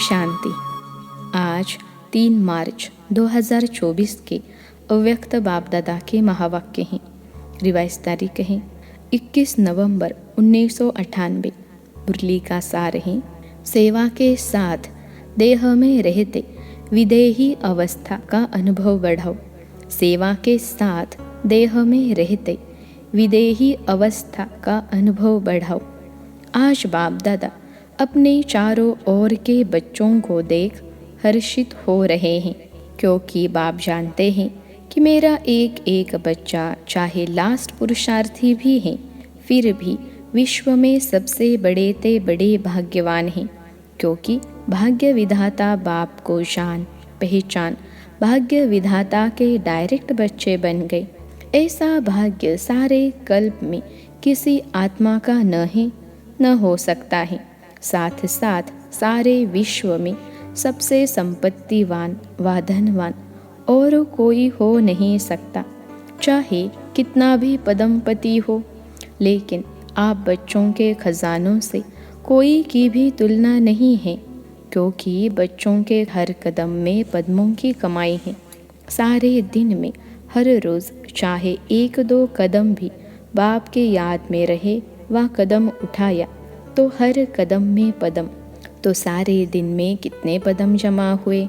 शांति। आज 3 मार्च 2024 के अव्यक्त बाप दादा के महावाक्य हैं। रिवाइज तारीख है 21 नवंबर 1998। मुरली का सार है, सेवा के साथ देह में रहते विदेही अवस्था का अनुभव बढ़ाओ। सेवा के साथ देह में रहते विदेही अवस्था का अनुभव बढ़ाओ। आज बाप दादा अपने चारों ओर के बच्चों को देख हर्षित हो रहे हैं, क्योंकि बाप जानते हैं कि मेरा एक एक बच्चा चाहे लास्ट पुरुषार्थी भी है, फिर भी विश्व में सबसे बड़े ते बड़े भाग्यवान हैं, क्योंकि भाग्य विधाता बाप को जान पहचान भाग्य विधाता के डायरेक्ट बच्चे बन गए। ऐसा भाग्य सारे कल्प में किसी आत्मा का न हो सकता है। साथ साथ सारे विश्व में सबसे संपत्तिवान व धनवान और कोई हो नहीं सकता, चाहे कितना भी पदमपति हो। लेकिन आप बच्चों के खजानों से कोई की भी तुलना नहीं है, क्योंकि बच्चों के हर कदम में पद्मों की कमाई है। सारे दिन में हर रोज़ चाहे 1-2 कदम भी बाप के याद में रहे व कदम उठाया तो हर कदम में पदम, तो सारे दिन में कितने पदम जमा हुए।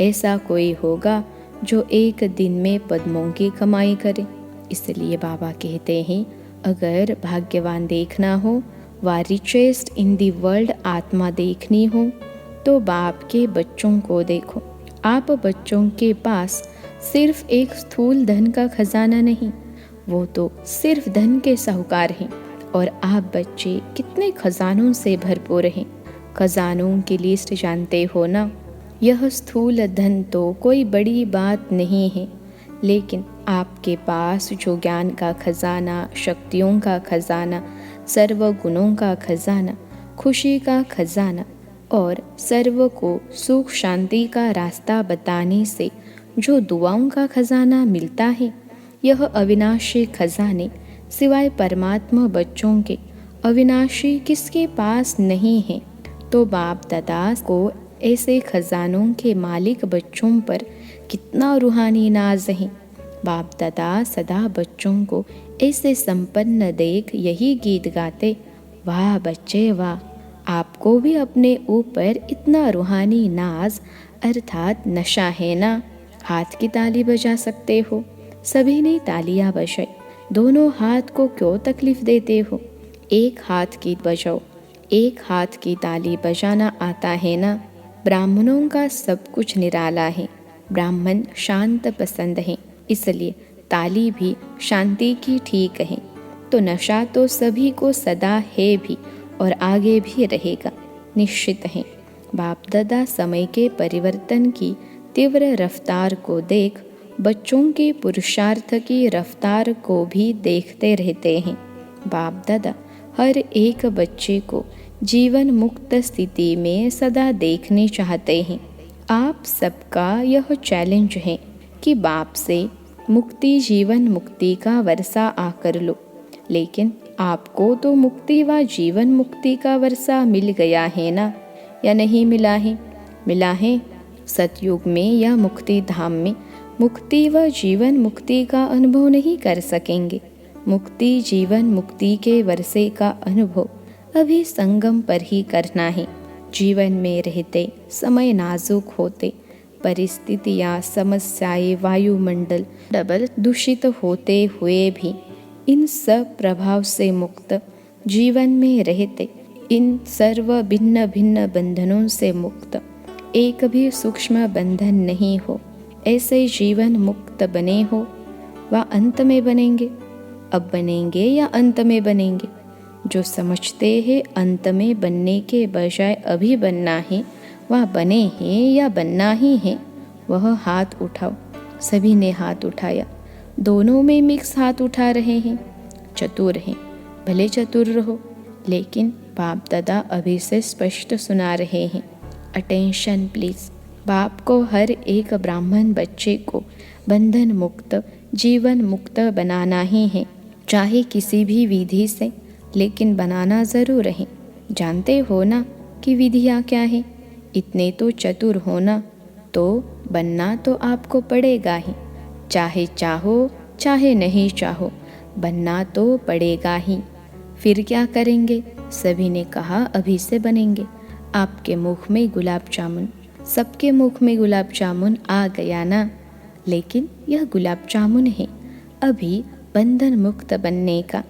ऐसा कोई होगा जो एक दिन में पद्मों की कमाई करे। इसलिए बाबा कहते हैं, अगर भाग्यवान देखना हो व रिचेस्ट इन दी वर्ल्ड आत्मा देखनी हो तो बाप के बच्चों को देखो। आप बच्चों के पास सिर्फ एक स्थूल धन का खजाना नहीं, वो तो सिर्फ धन के साहूकार हैं। और आप बच्चे कितने खजानों से भरपूर हैं। खजानों की लिस्ट जानते हो ना। यह स्थूल धन तो कोई बड़ी बात नहीं है, लेकिन आपके पास जो ज्ञान का खजाना, शक्तियों का खजाना, सर्व गुणों का खजाना, खुशी का खजाना और सर्व को सुख शांति का रास्ता बताने से जो दुआओं का खजाना मिलता है, यह अविनाशी खजाने सिवाय परमात्मा बच्चों के अविनाशी किसके पास नहीं है। तो बाप दादा को ऐसे खजानों के मालिक बच्चों पर कितना रूहानी नाज है। बाप दादा सदा बच्चों को ऐसे संपन्न देख यही गीत गाते, वाह बच्चे वाह, आपको भी अपने ऊपर इतना रूहानी नाज अर्थात नशा है ना। हाथ की ताली बजा सकते हो। सभी ने तालियां बजाई। दोनों हाथ को क्यों तकलीफ देते हो? एक हाथ की बजाओ। एक हाथ की ताली बजाना आता है ना। ब्राह्मणों का सब कुछ निराला है। ब्राह्मण शांत पसंद है, इसलिए ताली भी शांति की ठीक है। तो नशा तो सभी को सदा है भी और आगे भी रहेगा, निश्चित है। बाप दादा समय के परिवर्तन की तीव्र रफ्तार को देख बच्चों के पुरुषार्थ की रफ्तार को भी देखते रहते हैं। बाप दादा हर एक बच्चे को जीवन मुक्त स्थिति में सदा देखने चाहते हैं। आप सबका यह चैलेंज है कि बाप से मुक्ति जीवन मुक्ति का वर्षा आकर लो। लेकिन आपको तो मुक्ति व जीवन मुक्ति का वर्षा मिल गया है ना, या नहीं मिला है? मिला है। सतयुग में या मुक्ति धाम में मुक्ति व जीवन मुक्ति का अनुभव नहीं कर सकेंगे। मुक्ति जीवन मुक्ति के वर्षे का अनुभव अभी संगम पर ही करना है। जीवन में रहते समय नाजुक होते, परिस्थितियाँ समस्याएं वायुमंडल डबल दूषित होते हुए भी इन सब प्रभाव से मुक्त जीवन में रहते, इन सर्व भिन्न भिन्न बंधनों से मुक्त, एक भी सूक्ष्म बंधन नहीं हो, ऐसे जीवन मुक्त बने हो व अंत में बनेंगे। अब बनेंगे या अंत में बनेंगे? जो समझते हैं अंत में बनने के बजाय अभी बनना है, वह बने हैं या बनना ही है, वह हाथ उठाओ। सभी ने हाथ उठाया। दोनों में मिक्स हाथ उठा रहे हैं। चतुर हैं, भले चतुर रहो, लेकिन बाप दादा अभी से स्पष्ट सुना रहे हैं। Attention please. बाप को हर एक ब्राह्मण बच्चे को बंधन मुक्त जीवन मुक्त बनाना ही है, चाहे किसी भी विधि से, लेकिन बनाना ज़रूर है। जानते हो ना कि विधियाँ क्या है? इतने तो चतुर होना, तो बनना तो आपको पड़ेगा ही। चाहे चाहो चाहे नहीं चाहो, बनना तो पड़ेगा ही। फिर क्या करेंगे? सभी ने कहा, अभी से बनेंगे। आपके मुख में गुलाब जामुन, सबके मुख में गुलाब जामुन आ गया ना। लेकिन यह गुलाब जामुन है अभी बंधन मुक्त बनने का,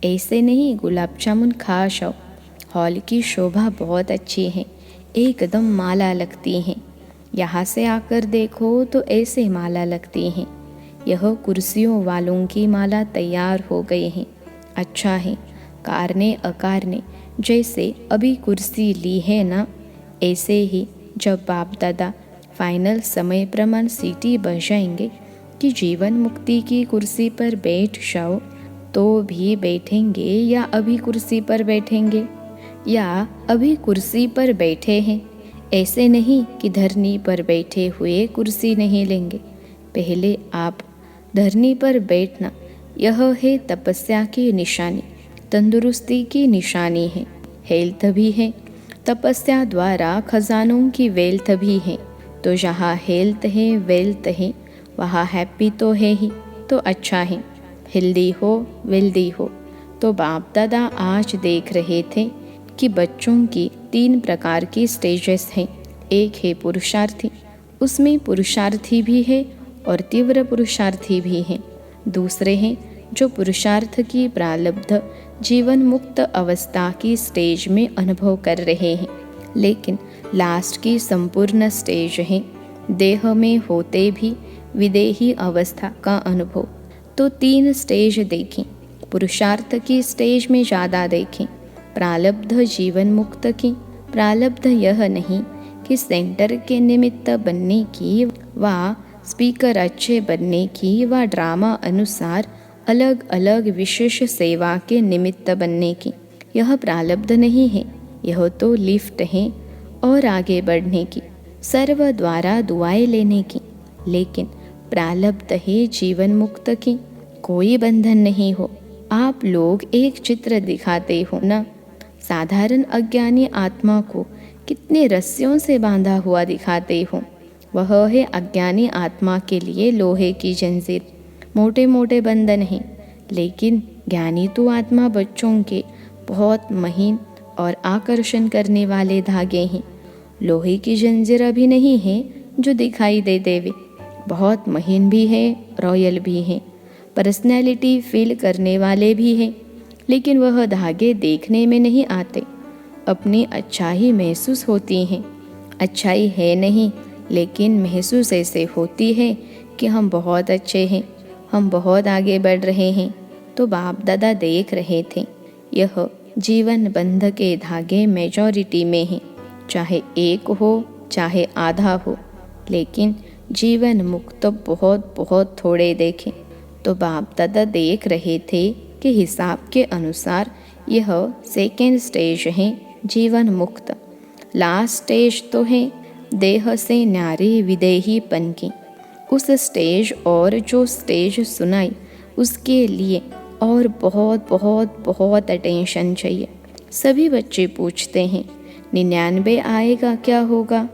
ऐसे नहीं गुलाब जामुन खा जाओ। हॉल की शोभा बहुत अच्छी है, एकदम माला लगती हैं। यहाँ से आकर देखो तो ऐसे माला लगती हैं। यह कुर्सियों वालों की माला तैयार हो गई हैं। अच्छा है, कारने अकारने जैसे अभी कुर्सी ली है ना, ऐसे ही जब बाप दादा फाइनल समय प्रमाण सीटी बजाएंगे कि जीवन मुक्ति की कुर्सी पर बैठ जाओ, तो भी बैठेंगे या अभी कुर्सी पर बैठेंगे, या अभी कुर्सी पर बैठे हैं। ऐसे नहीं कि धरनी पर बैठे हुए कुर्सी नहीं लेंगे। पहले आप धरनी पर बैठना, यह है तपस्या की निशानी, तंदुरुस्ती की निशानी है। हेल्थ भी है, तपस्या द्वारा खजानों की वेल्थ भी है। तो जहाँ हेल्थ है वेल्थ है, वहाँ हैप्पी तो है ही, तो अच्छा है। हेल्दी हो वेल्दी हो। तो बाप दादा आज देख रहे थे कि बच्चों की 3 प्रकार की स्टेजेस हैं। एक है पुरुषार्थी, उसमें पुरुषार्थी भी है और तीव्र पुरुषार्थी भी हैं। दूसरे हैं जो पुरुषार्थ की प्रारब्ध जीवन मुक्त अवस्था की स्टेज में अनुभव कर रहे हैं, लेकिन लास्ट की संपूर्ण स्टेज है देह में होते भी विदेही अवस्था का अनुभव। तो 3 स्टेज देखें, पुरुषार्थ की स्टेज में ज़्यादा देखें, प्रारब्ध जीवन मुक्त की। प्रारब्ध यह नहीं कि सेंटर के निमित्त बनने की व स्पीकर अच्छे बनने की व ड्रामा अनुसार अलग अलग विशेष सेवा के निमित्त बनने की, यह प्रारब्ध नहीं है। यह तो लिफ्ट है और आगे बढ़ने की, सर्व द्वारा दुआएं लेने की। लेकिन प्रारब्ध है जीवन मुक्त की, कोई बंधन नहीं हो। आप लोग एक चित्र दिखाते हो ना, साधारण अज्ञानी आत्मा को कितने रस्सियों से बांधा हुआ दिखाते हो। वह है अज्ञानी आत्मा के लिए लोहे की जंजीर, मोटे मोटे बंधन हैं। लेकिन ज्ञानी तो आत्मा बच्चों के बहुत महीन और आकर्षण करने वाले धागे हैं। लोहे की जंजीर अभी नहीं है जो दिखाई दे देवे, बहुत महीन भी है, रॉयल भी है, पर्सनैलिटी फील करने वाले भी हैं। लेकिन वह धागे देखने में नहीं आते, अपनी अच्छाई महसूस होती हैं। अच्छाई है नहीं, लेकिन महसूस ऐसे होती है कि हम बहुत अच्छे हैं, हम बहुत आगे बढ़ रहे हैं। तो बाप दादा देख रहे थे, यह जीवन बंध के धागे मेजॉरिटी में हैं, चाहे एक हो चाहे आधा हो, लेकिन जीवन मुक्त बहुत बहुत थोड़े देखें। तो बाप दादा देख रहे थे कि हिसाब के अनुसार यह सेकेंड स्टेज है जीवन मुक्त। लास्ट स्टेज तो है देह से न्यारे विदेहीपन की। उस स्टेज और जो स्टेज सुनाई उसके लिए और बहुत बहुत बहुत अटेंशन चाहिए। सभी बच्चे पूछते हैं 99 आएगा क्या होगा,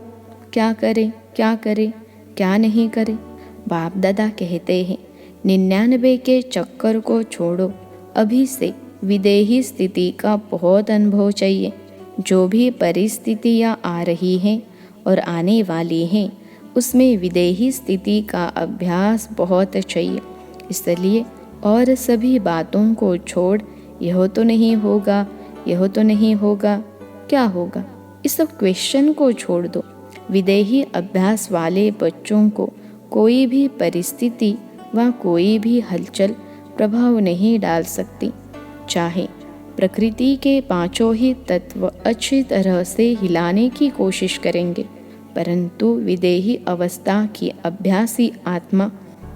क्या करे क्या करे क्या नहीं करे। बाप दादा कहते हैं 99 के चक्कर को छोड़ो, अभी से विदेही स्थिति का बहुत अनुभव चाहिए। जो भी परिस्थितियाँ आ रही हैं और आने वाली हैं, उसमें विदेही स्थिति का अभ्यास बहुत चाहिए। इसलिए और सभी बातों को छोड़, यह तो नहीं होगा, यह तो नहीं होगा, क्या होगा, इस सब क्वेश्चन को छोड़ दो। विदेही अभ्यास वाले बच्चों को कोई भी परिस्थिति व कोई भी हलचल प्रभाव नहीं डाल सकती। चाहे प्रकृति के 5 ही तत्व अच्छी तरह से हिलाने की कोशिश करेंगे, परंतु विदेही अवस्था की अभ्यासी आत्मा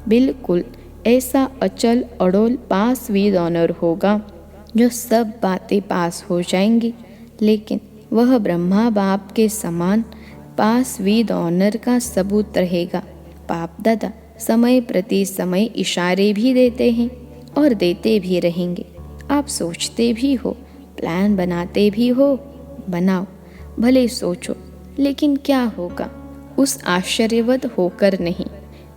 बिल्कुल ऐसा अचल अड़ोल पास विद ऑनर होगा जो सब बातें पास हो जाएंगी, लेकिन वह ब्रह्मा बाप के समान पास विद ऑनर का सबूत रहेगा। बाप दादा समय प्रति समय इशारे भी देते हैं और देते भी रहेंगे। आप सोचते भी हो, प्लान बनाते भी हो, बनाओ, भले सोचो, लेकिन क्या होगा उस आश्चर्यवत होकर नहीं।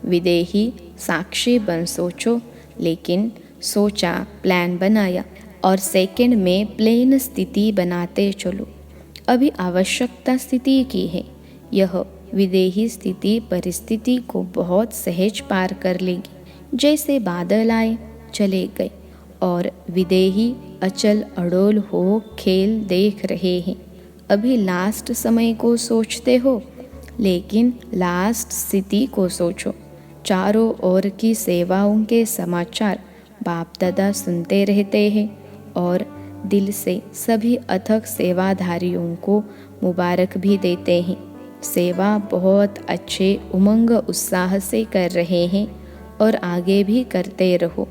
विदेही साक्षी बन सोचो, लेकिन सोचा, प्लान बनाया और सेकंड में प्लेन स्थिति बनाते चलो। अभी आवश्यकता स्थिति की है। यह विदेही स्थिति परिस्थिति को बहुत सहज पार कर लेगी। जैसे बादल आए चले गए और विदेही अचल अडोल हो खेल देख रहे हैं। अभी लास्ट समय को सोचते हो, लेकिन लास्ट स्थिति को सोचो। चारों ओर की सेवाओं के समाचार बाप दादा सुनते रहते हैं और दिल से सभी अथक सेवाधारियों को मुबारक भी देते हैं। सेवा बहुत अच्छे उमंग उत्साह से कर रहे हैं और आगे भी करते रहो।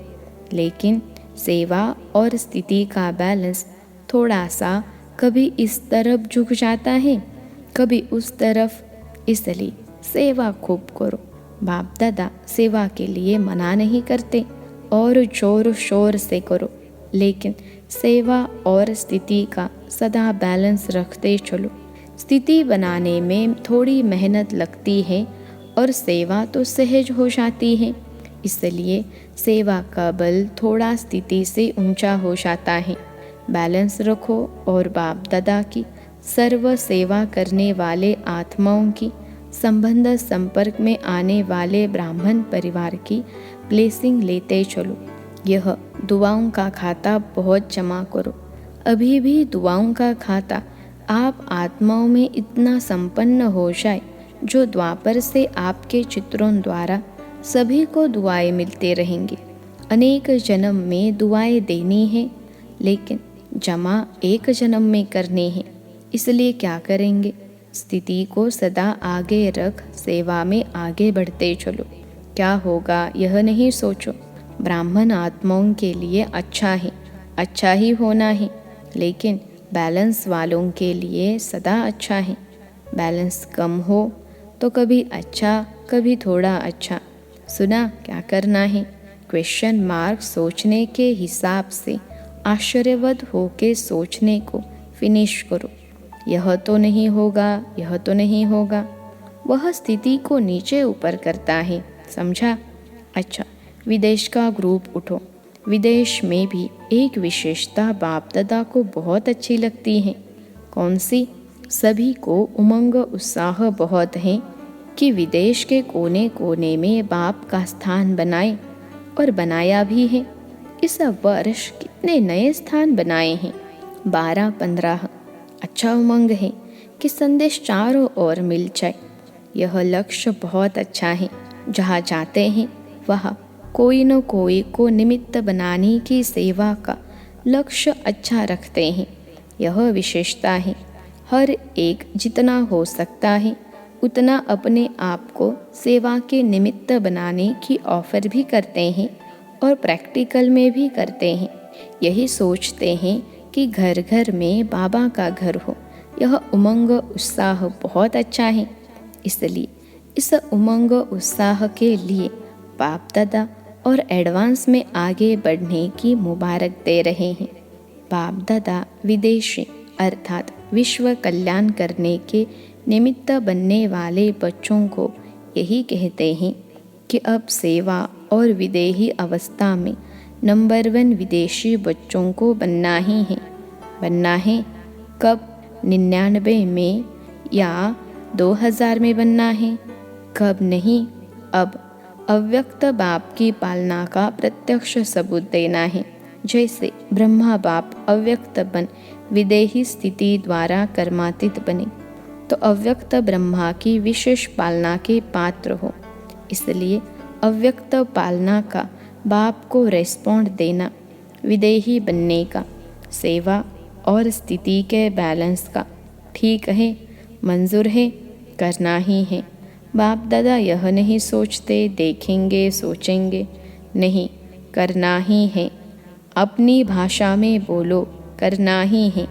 लेकिन सेवा और स्थिति का बैलेंस थोड़ा सा कभी इस तरफ झुक जाता है, कभी उस तरफ। इसलिए सेवा खूब करो। बाप दादा सेवा के लिए मना नहीं करते और जोर शोर से करो, लेकिन सेवा और स्थिति का सदा बैलेंस रखते चलो। स्थिति बनाने में थोड़ी मेहनत लगती है और सेवा तो सहज हो जाती है। इसलिए सेवा का बल थोड़ा स्थिति से ऊंचा हो जाता है। बैलेंस रखो और बाप दादा की सर्व सेवा करने वाले आत्माओं की संबंध संपर्क में आने वाले ब्राह्मण परिवार की ब्लेसिंग लेते चलो। यह दुआओं का खाता बहुत जमा करो। अभी भी दुआओं का खाता आप आत्माओं में इतना संपन्न हो जाए जो द्वापर से आपके चित्रों द्वारा सभी को दुआएं मिलते रहेंगे। अनेक जन्म में दुआएं देनी है, लेकिन जमा एक जन्म में करनी है। इसलिए क्या करेंगे? स्थिति को सदा आगे रख सेवा में आगे बढ़ते चलो। क्या होगा यह नहीं सोचो। ब्राह्मण आत्माओं के लिए अच्छा है, अच्छा ही होना है, लेकिन बैलेंस वालों के लिए सदा अच्छा है। बैलेंस कम हो तो कभी अच्छा, कभी थोड़ा अच्छा। सुना क्या करना है? क्वेश्चन मार्क सोचने के हिसाब से आश्चर्यवत होके सोचने को फिनिश करो। यह तो नहीं होगा, यह तो नहीं होगा। वह स्थिति को नीचे ऊपर करता है, समझा? अच्छा, विदेश का ग्रुप उठो। विदेश में भी एक विशेषता बाप दादा को बहुत अच्छी लगती है। कौन सी? सभी को उमंग उत्साह बहुत है कि विदेश के कोने कोने में बाप का स्थान बनाए, और बनाया भी है। इस वर्ष कितने नए स्थान बनाए हैं? 12-15। अच्छा उमंग है कि संदेश चारों ओर मिल जाए। यह लक्ष्य बहुत अच्छा है। जहाँ जाते हैं वहाँ कोई न कोई को निमित्त बनाने की सेवा का लक्ष्य अच्छा रखते हैं। यह विशेषता है। हर एक जितना हो सकता है उतना अपने आप को सेवा के निमित्त बनाने की ऑफर भी करते हैं और प्रैक्टिकल में भी करते हैं। यही सोचते हैं कि घर घर में बाबा का घर हो। यह उमंग उत्साह बहुत अच्छा है। इसलिए इस उमंग उत्साह के लिए बाप दादा और एडवांस में आगे बढ़ने की मुबारक दे रहे हैं। बाप दादा विदेशी अर्थात विश्व कल्याण करने के निमित्त बनने वाले बच्चों को यही कहते हैं कि अब सेवा और विदेही अवस्था में नंबर 1 विदेशी बच्चों को बनना ही है। बनना है कब? 99 में या 2000 में बनना है? कब नहीं, अब अव्यक्त बाप की पालना का प्रत्यक्ष सबूत देना है। जैसे ब्रह्मा बाप अव्यक्त बन विदेही स्थिति द्वारा कर्मातीत बने, तो अव्यक्त ब्रह्मा की विशेष पालना के पात्र हो। इसलिए अव्यक्त पालना का बाप को रेस्पॉन्ड देना, विदेही बनने का, सेवा और स्थिति के बैलेंस का। ठीक है, मंजूर है, करना ही है। बाप दादा यह नहीं सोचते देखेंगे सोचेंगे, नहीं, करना ही है। अपनी भाषा में बोलो, करना ही है।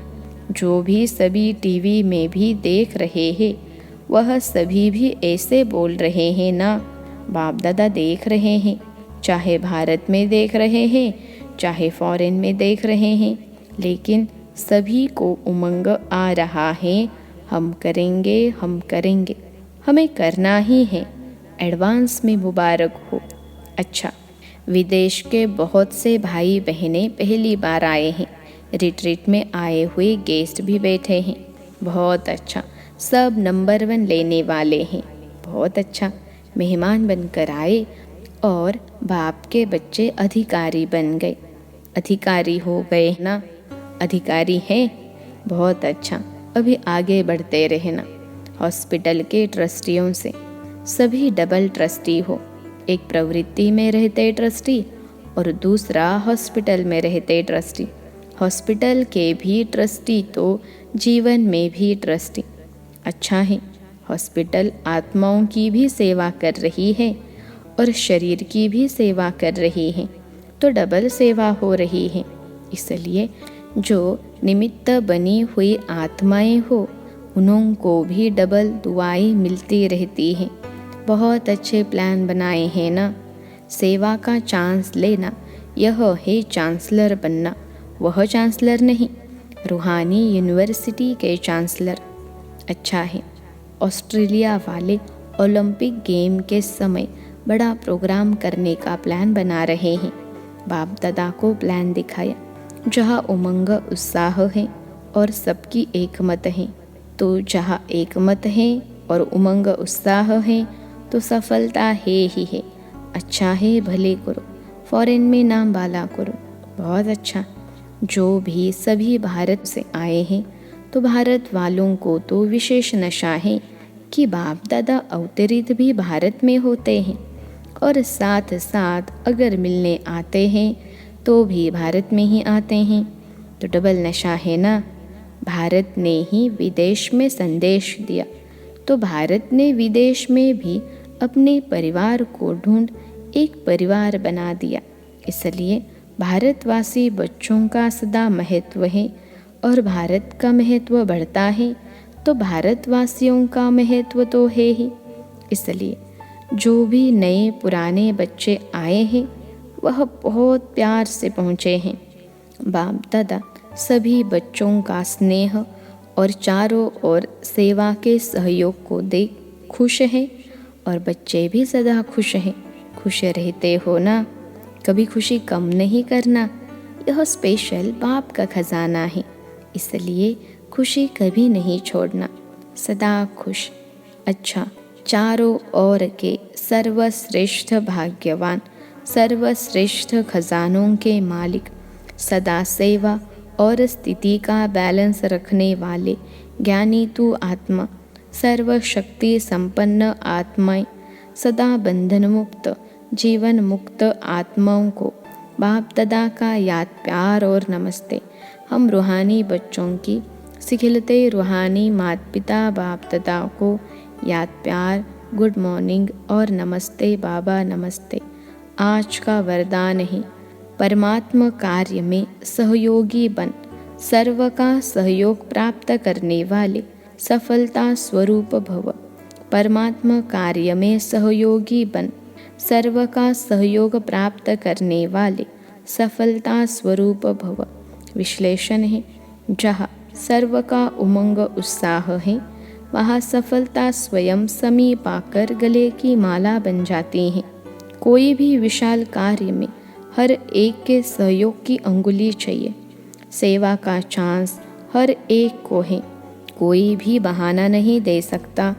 जो भी सभी टीवी में भी देख रहे हैं वह सभी भी ऐसे बोल रहे हैं ना। बाप दादा देख रहे हैं, चाहे भारत में देख रहे हैं चाहे फॉरेन में देख रहे हैं, लेकिन सभी को उमंग आ रहा है हम करेंगे, हमें करना ही है, एडवांस में मुबारक हो। अच्छा, विदेश के बहुत से भाई बहनें पहली बार आए हैं, रिट्रीट में आए हुए गेस्ट भी बैठे हैं। बहुत अच्छा, सब नंबर 1 लेने वाले हैं। बहुत अच्छा, मेहमान बनकर आए और बाप के बच्चे अधिकारी बन गए। अधिकारी हो गए ना, अधिकारी हैं। बहुत अच्छा, अभी आगे बढ़ते रहना। हॉस्पिटल के ट्रस्टियों से सभी डबल ट्रस्टी हो, एक प्रवृत्ति में रहते ट्रस्टी और दूसरा हॉस्पिटल में रहते ट्रस्टी। हॉस्पिटल के भी ट्रस्टी तो जीवन में भी ट्रस्टी। अच्छा है, हॉस्पिटल आत्माओं की भी सेवा कर रही है और शरीर की भी सेवा कर रही है, तो डबल सेवा हो रही है। इसलिए जो निमित्त बनी हुई आत्माएं हो, उनको भी डबल दुआएं मिलती रहती हैं। बहुत अच्छे प्लान बनाए हैं ना। सेवा का चांस लेना, यह है चांसलर बनना, वह चांसलर नहीं, रूहानी यूनिवर्सिटी के चांसलर। अच्छा है, ऑस्ट्रेलिया वाले ओलंपिक गेम के समय बड़ा प्रोग्राम करने का प्लान बना रहे हैं। बाप दादा को प्लान दिखाया, जहाँ उमंग उत्साह है और सबकी एक मत है। तो जहाँ एक मत है और उमंग उत्साह है तो सफलता है ही है। अच्छा है, भले करो, फॉरेन में नाम वाला करो। बहुत अच्छा, जो भी सभी भारत से आए हैं, तो भारत वालों को तो विशेष नशा है कि बाप दादा अवतरित भी भारत में होते हैं और साथ साथ अगर मिलने आते हैं तो भी भारत में ही आते हैं, तो डबल नशा है ना। भारत ने ही विदेश में संदेश दिया, तो भारत ने विदेश में भी अपने परिवार को ढूंढ एक परिवार बना दिया। इसलिए भारतवासी बच्चों का सदा महत्व है और भारत का महत्व बढ़ता है तो भारतवासियों का महत्व तो है ही। इसलिए जो भी नए पुराने बच्चे आए हैं वह बहुत प्यार से पहुँचे हैं। बाप दादा सभी बच्चों का स्नेह और चारों ओर सेवा के सहयोग को देख खुश हैं और बच्चे भी सदा खुश हैं। खुश रहते हो ना, कभी खुशी कम नहीं करना, यह स्पेशल बाप का खजाना है। इसलिए खुशी कभी नहीं छोड़ना, सदा खुश। अच्छा, चारों ओर के सर्वश्रेष्ठ भाग्यवान, सर्वश्रेष्ठ खजानों के मालिक, सदा सेवा और स्थिति का बैलेंस रखने वाले ज्ञानी तू आत्मा, सर्वशक्ति संपन्न आत्माएं, सदा बंधन मुक्त, जीवन मुक्त आत्माओं को बाप दादा का याद प्यार और नमस्ते। हम रूहानी बच्चों की सिखिलते रूहानी माता पिता बाप दादा को याद प्यार, गुड मॉर्निंग और नमस्ते बाबा नमस्ते। आज का वरदान है, परमात्मा कार्य में सहयोगी बन, सर्व का सहयोग प्राप्त करने वाले सफलता स्वरूप भव। परमात्मा कार्य में सहयोगी बन, सर्व का सहयोग प्राप्त करने वाले सफलता स्वरूप भव। विश्लेषण है, जहाँ सर्व का उमंग उत्साह है वहाँ सफलता स्वयं समीप आकर गले की माला बन जाती है। कोई भी विशाल कार्य में हर एक के सहयोग की अंगुली चाहिए। सेवा का चांस हर एक को है। कोई भी बहाना नहीं दे सकता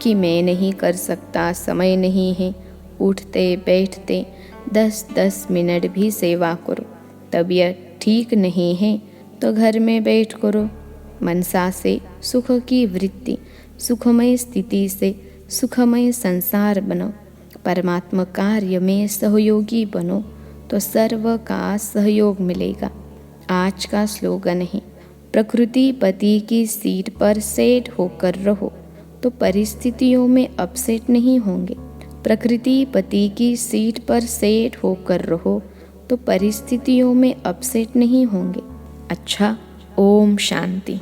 कि मैं नहीं कर सकता, समय नहीं है। उठते बैठते 10-10 मिनट भी सेवा करो। तबीयत ठीक नहीं है तो घर में बैठ करो। मनसा से सुख की वृत्ति, सुखमय स्थिति से सुखमय संसार बनो। परमात्मा कार्य में सहयोगी बनो तो सर्व का सहयोग मिलेगा। आज का स्लोगन है, प्रकृति पति की सीट पर सेट होकर रहो तो परिस्थितियों में अपसेट नहीं होंगे। प्रकृति पति की सीट पर सेट होकर रहो तो परिस्थितियों में अपसेट नहीं होंगे। अच्छा, ओम शांति।